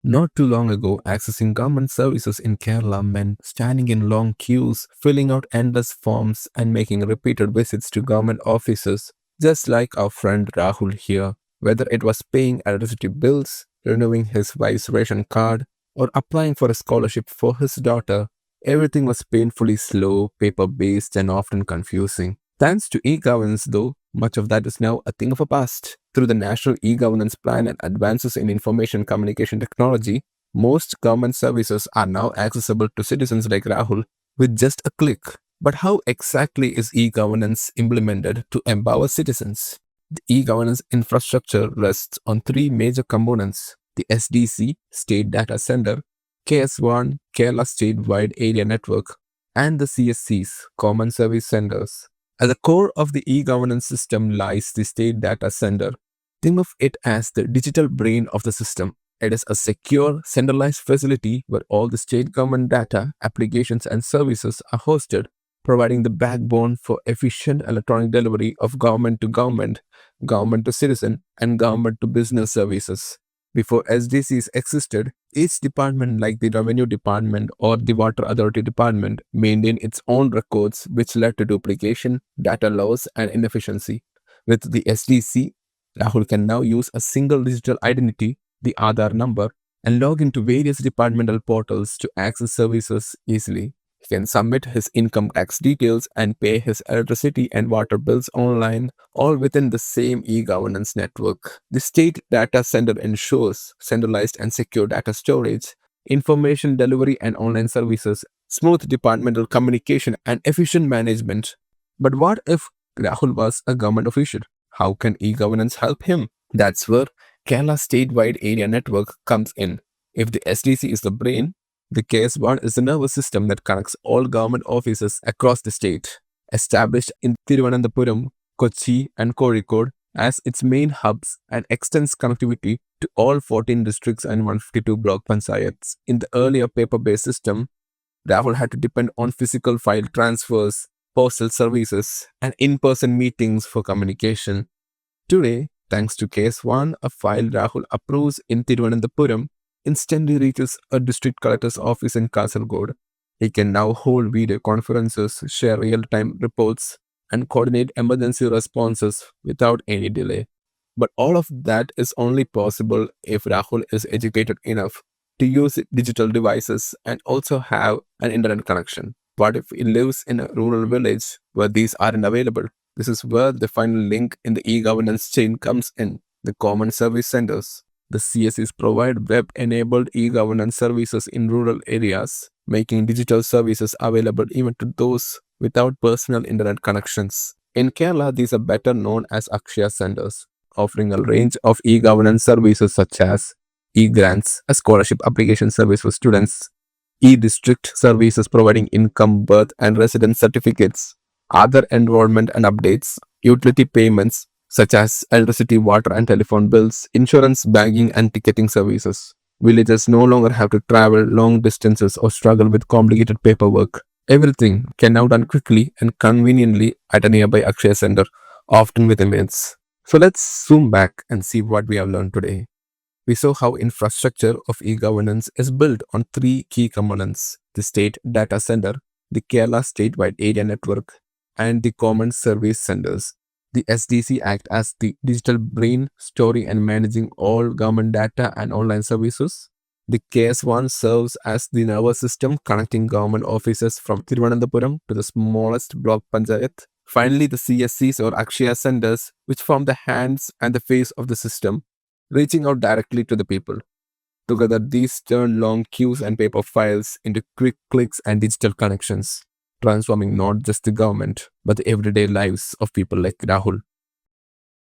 Not too long ago, accessing government services in Kerala meant standing in long queues, filling out endless forms, and making repeated visits to government offices, just like our friend Rahul here. Whether it was paying electricity bills, renewing his wife's ration card, or applying for a scholarship for his daughter, everything was painfully slow, paper based, and often confusing. Thanks to e governance, though, much of that is now a thing of the past. Through the National E-Governance Plan and advances in information communication technology, most government services are now accessible to citizens like Rahul with just a click. But how exactly is e-governance implemented to empower citizens? The e-governance infrastructure rests on three major components: the SDC, State Data Center, KS1, Kerala Statewide Area Network, and the CSCs, Common Service Centers. At the core of the e-governance system lies the State Data Center. Think of it as the digital brain of the system. It is a secure, centralized facility where all the state government data, applications, and services are hosted, providing the backbone for efficient electronic delivery of government to citizen, and government to business services. Before SDCs existed, each department, like the Revenue Department or the Water Authority Department, maintained its own records, which led to duplication, data loss, and inefficiency. With the SDC, Rahul can now use a single digital identity, the Aadhaar number, and log into various departmental portals to access services easily. He can submit his income tax details and pay his electricity and water bills online, all within the same e-governance network. The State Data Center ensures centralized and secure data storage, information delivery and online services, smooth departmental communication, and efficient management. But what if Rahul was a government official? How can e-governance help him? That's where Kerala Statewide Area Network comes in. If the SDC is the brain, the KS1 is the nervous system that connects all government offices across the state. Established in Thiruvananthapuram, Kochi, and Kozhikode as its main hubs and extends connectivity to all 14 districts and 152 block panchayats. In the earlier paper-based system, Rahul had to depend on physical file transfers, postal services, and in-person meetings for communication. Today, thanks to Case 1, a file Rahul approves in Thiruvananthapuram instantly reaches a district collector's office in Kasargod. He can now hold video conferences, share real-time reports, and coordinate emergency responses without any delay. But all of that is only possible if Rahul is educated enough to use digital devices and also have an internet connection. What if he lives in a rural village where these aren't available? This is where the final link in the e-governance chain comes in: the common service centers. The CSCs provide web-enabled e-governance services in rural areas, making digital services available even to those without personal internet connections. In Kerala, these are better known as Akshaya centers, offering a range of e-governance services such as e-grants, a scholarship application service for students, e-district services providing income, birth, and residence certificates, other enrollment and updates, utility payments such as electricity, water, and telephone bills, insurance, banking, and ticketing services. Villagers no longer have to travel long distances or struggle with complicated paperwork. Everything can now done quickly and conveniently at a nearby Akshaya center, often within minutes. So let's zoom back and see what we have learned today. We saw how infrastructure of e-governance is built on three key components: the state data center, the Kerala statewide area network, and the common service centers. The SDC act as the digital brain, storing and managing all government data and online services. The KS1 serves as the nervous system connecting government offices from Thiruvananthapuram to the smallest block panchayat. Finally, the CSCs or Akshaya centers, which form the hands and the face of the system, reaching out directly to the people. Together, these turn long queues and paper files into quick clicks and digital connections, transforming not just the government, but the everyday lives of people like Rahul.